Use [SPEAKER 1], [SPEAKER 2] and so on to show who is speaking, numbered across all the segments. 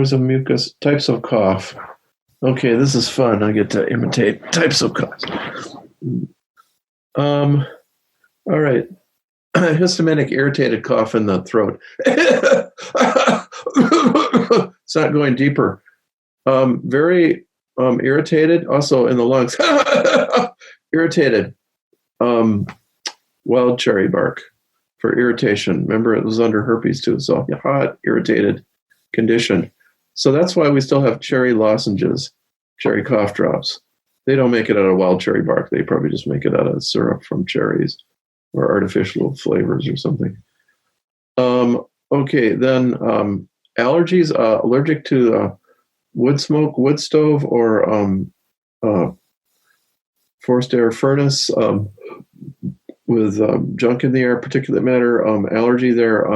[SPEAKER 1] There's a mucus, types of cough. Okay, this is fun. I get to imitate types of cough. All right. Histaminic irritated cough in the throat. It's not going deeper. Very irritated, also in the lungs. Irritated. Wild cherry bark for irritation. Remember, it was under herpes too, so hot, irritated condition. So that's why we still have cherry lozenges, cherry cough drops. They don't make it out of wild cherry bark. They probably just make it out of syrup from cherries or artificial flavors or something. Okay, then allergies, allergic to wood smoke, wood stove, or forced air furnace with junk in the air, particulate matter, allergy there,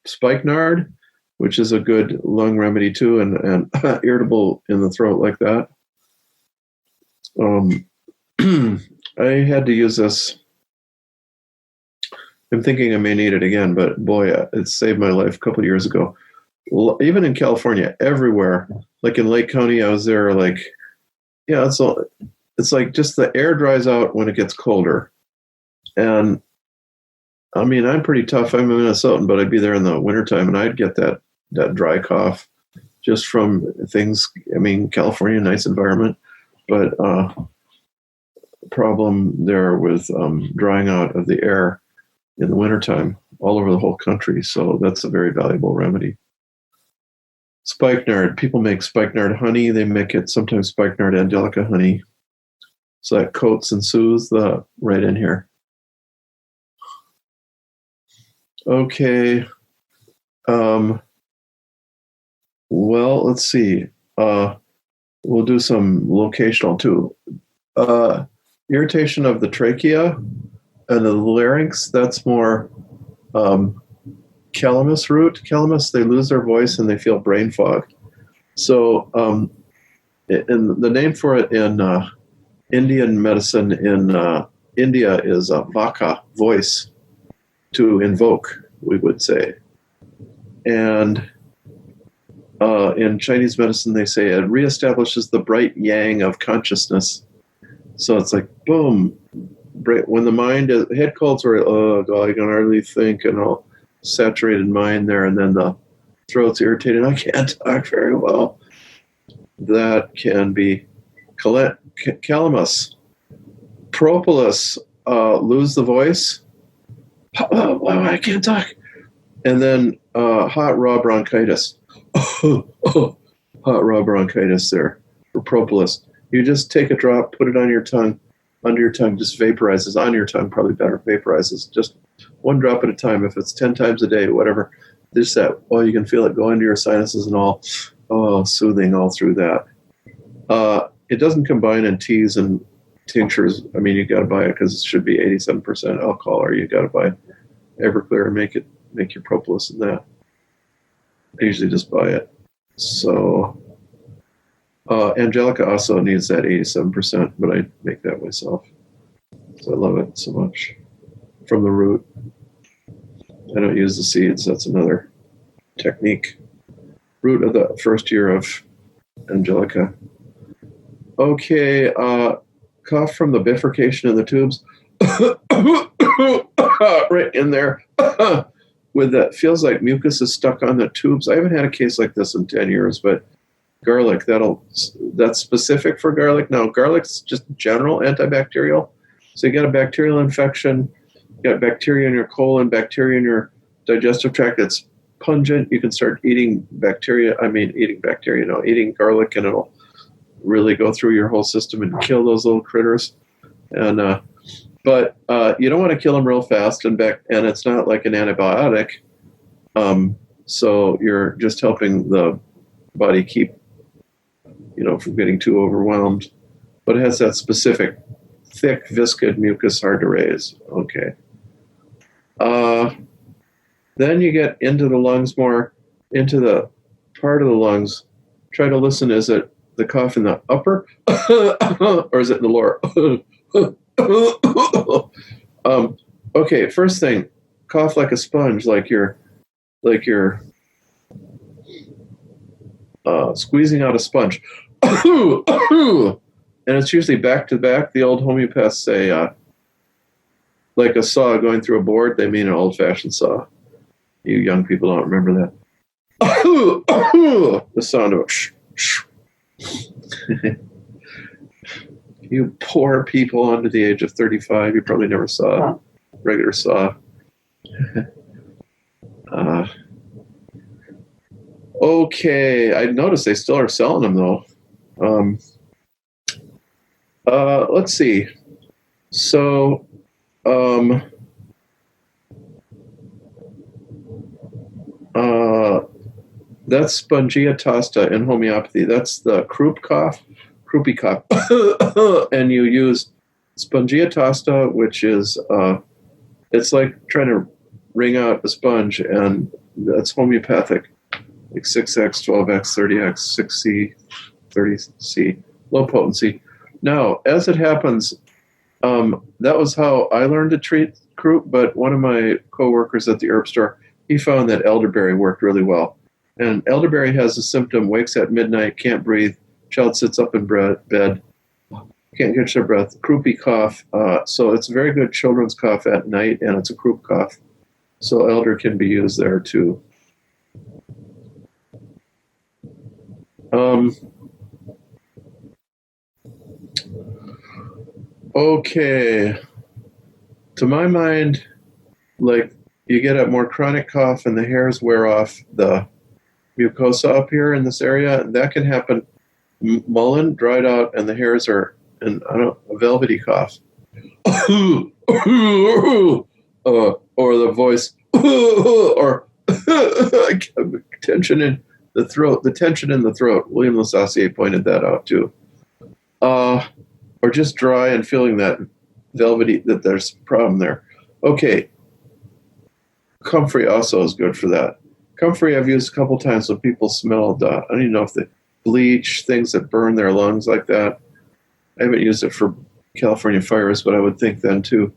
[SPEAKER 1] spikenard, which is a good lung remedy too, and irritable in the throat like that. I had to use this. I'm thinking I may need it again, but boy, it saved my life a couple of years ago. Even in California, everywhere, like in Lake County, I was there. Like, yeah, it's like just the air dries out when it gets colder, and I mean, I'm pretty tough. I'm a Minnesotan, but I'd be there in the wintertime, and I'd get that dry cough just from things. I mean, California, nice environment, but problem there with drying out of the air in the wintertime all over the whole country. So that's a very valuable remedy. Spikenard. People make spikenard honey. They make it sometimes spikenard angelica honey. So that coats and soothes the right in here. Okay. Well, let's see. We'll do some locational too. Irritation of the trachea and the larynx, that's more calamus root. Calamus, they lose their voice and they feel brain fog. So and the name for it in Indian medicine in India is vaka, voice, to invoke, we would say. And in Chinese medicine, they say it reestablishes the bright yang of consciousness. So it's like, boom, when the mind is, head colds are, oh God, I can hardly think, and all saturated mind there, and then the throat's irritated, I can't talk very well. That can be calamus. Propolis, lose the voice. Oh, I can't talk. And then hot raw bronchitis. Hot raw bronchitis there for propolis. You just take a drop, put it on your tongue, under your tongue, just vaporizes. On your tongue, probably better, vaporizes. Just one drop at a time. If it's 10 times a day, whatever, just that, you can feel it go into your sinuses and all, soothing all through that. It doesn't combine in teas and tinctures. I mean, you got to buy it because it should be 87% alcohol, or you got to buy Everclear and make your propolis in that. I usually just buy it. So, Angelica also needs that 87%, but I make that myself. So I love it so much. From the root. I don't use the seeds. That's another technique. Root of the first year of Angelica. Okay, cough from the bifurcation in the tubes. Right in there. With that, feels like mucus is stuck on the tubes. I haven't had a case like this in 10 years, but garlic, that's specific for garlic. Now, garlic's just general antibacterial. So you got a bacterial infection, you got bacteria in your colon, bacteria in your digestive tract that's pungent. You can start eating bacteria, eating garlic, and it'll really go through your whole system and kill those little critters. And but you don't want to kill them real fast, and it's not like an antibiotic. So you're just helping the body keep, from getting too overwhelmed. But it has that specific thick, viscid mucus, hard to raise. Okay. Then you get into the lungs more, into the part of the lungs. Try to listen. Is it the cough in the upper, or is it in the lower? Okay, first thing, cough like a sponge, like you're squeezing out a sponge. And it's usually back to back. The old homeopaths say, like a saw going through a board, they mean an old-fashioned saw. You young people don't remember that. The sound of it. You poor people under the age of 35, you probably never saw a regular saw. Okay, I noticed they still are selling them, though. Let's see. So, that's Spongia tosta in homeopathy. That's the Croup cough, croupy cough. And you use Spongia tosta, which is, it's like trying to wring out a sponge, and that's homeopathic. Like 6X, 12X, 30X, 6C, 30C, low potency. Now, as it happens, that was how I learned to treat croup, but one of my coworkers at the herb store, he found that elderberry worked really well. And elderberry has a symptom, wakes at midnight, can't breathe, child sits up in bed, can't catch their breath, croupy cough. So it's a very good children's cough at night, and it's a croup cough. So elder can be used there too. Okay. To my mind, like, you get a more chronic cough and the hairs wear off the mucosa up here in this area, and that can happen. Mullen, dried out, and the hairs are in a velvety cough. Or the voice, or tension in the throat. The tension in the throat. William Lasassier pointed that out too. Or just dry and feeling that velvety, that there's a problem there. Okay. Comfrey also is good for that. Comfrey I've used a couple times when people smelled, I don't even know if they bleach, things that burn their lungs like that. I haven't used it for California fires, but I would think then too,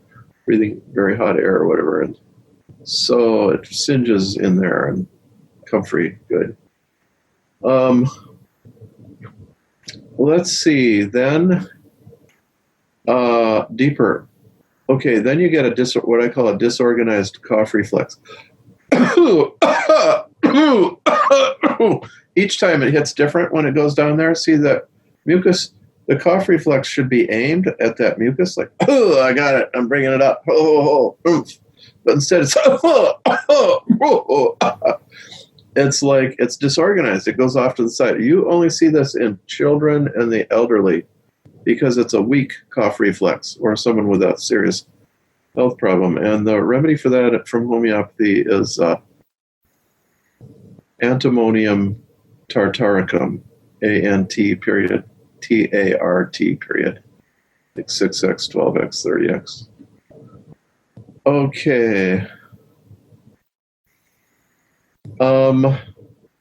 [SPEAKER 1] breathing very hot air or whatever. And so it singes in there, and comfrey, good. Let's see, then deeper. Okay, then you get what I call a disorganized cough reflex. Each time it hits different when it goes down there. See that mucus, the cough reflex should be aimed at that mucus, like, oh, I got it, I'm bringing it up. But instead it's like it's disorganized. It goes off to the side. You only see this in children and the elderly because it's a weak cough reflex or someone with a serious health problem. And the remedy for that from homeopathy is antimonium tartaricum, A-N-T period, T-A-R-T period, like 6X, 12X, 30X. Okay.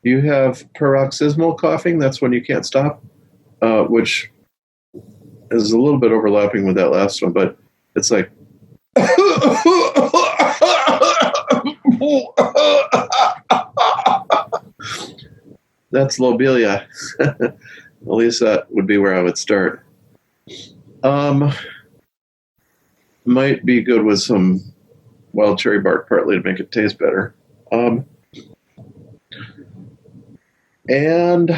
[SPEAKER 1] You have paroxysmal coughing. That's when you can't stop, which is a little bit overlapping with that last one, but it's like that's lobelia. At least that would be where I would start. Might be good with some wild cherry bark partly to make it taste better. And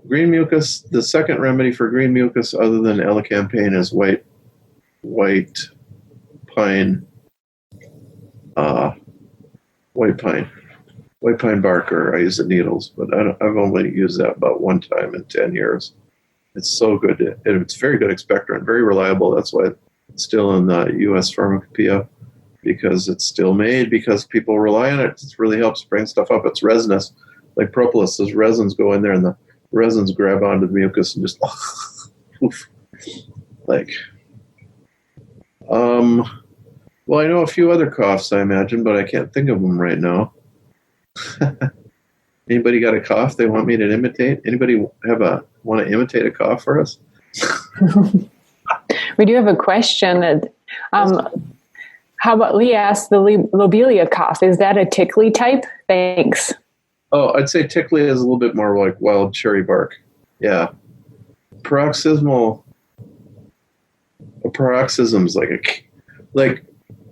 [SPEAKER 1] green mucus. The second remedy for green mucus, other than elecampane, is white pine bark, or I use the needles, but I've only used that about one time in 10 years. It's so good. It's very good expectorant, very reliable. That's why it's still in the U.S. pharmacopoeia, because it's still made, because people rely on it. It really helps bring stuff up. It's resinous, like propolis. Those resins go in there, and the resins grab onto the mucus and just oof. Like, well, I know a few other coughs, I imagine, but I can't think of them right now. Anybody got a cough they want me to imitate? Anybody want to imitate a cough for us?
[SPEAKER 2] We do have a question that How about Lee asked the lobelia cough? Is that a tickly type? Thanks.
[SPEAKER 1] Oh, I'd say tickly is a little bit more like wild cherry bark. Yeah. Paroxysms like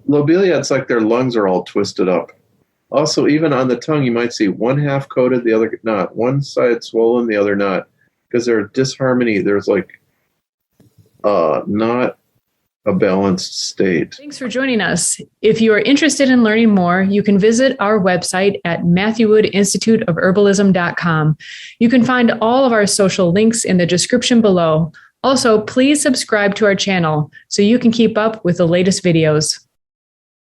[SPEAKER 1] lobelia, it's like their lungs are all twisted up. Also, even on the tongue, you might see one half coated, the other not. One side swollen, the other not. Because there's disharmony. There's like not a balanced state.
[SPEAKER 3] Thanks for joining us. If you are interested in learning more, you can visit our website at matthewwoodinstituteofherbalism.com. You can find all of our social links in the description below. Also, please subscribe to our channel so you can keep up with the latest videos.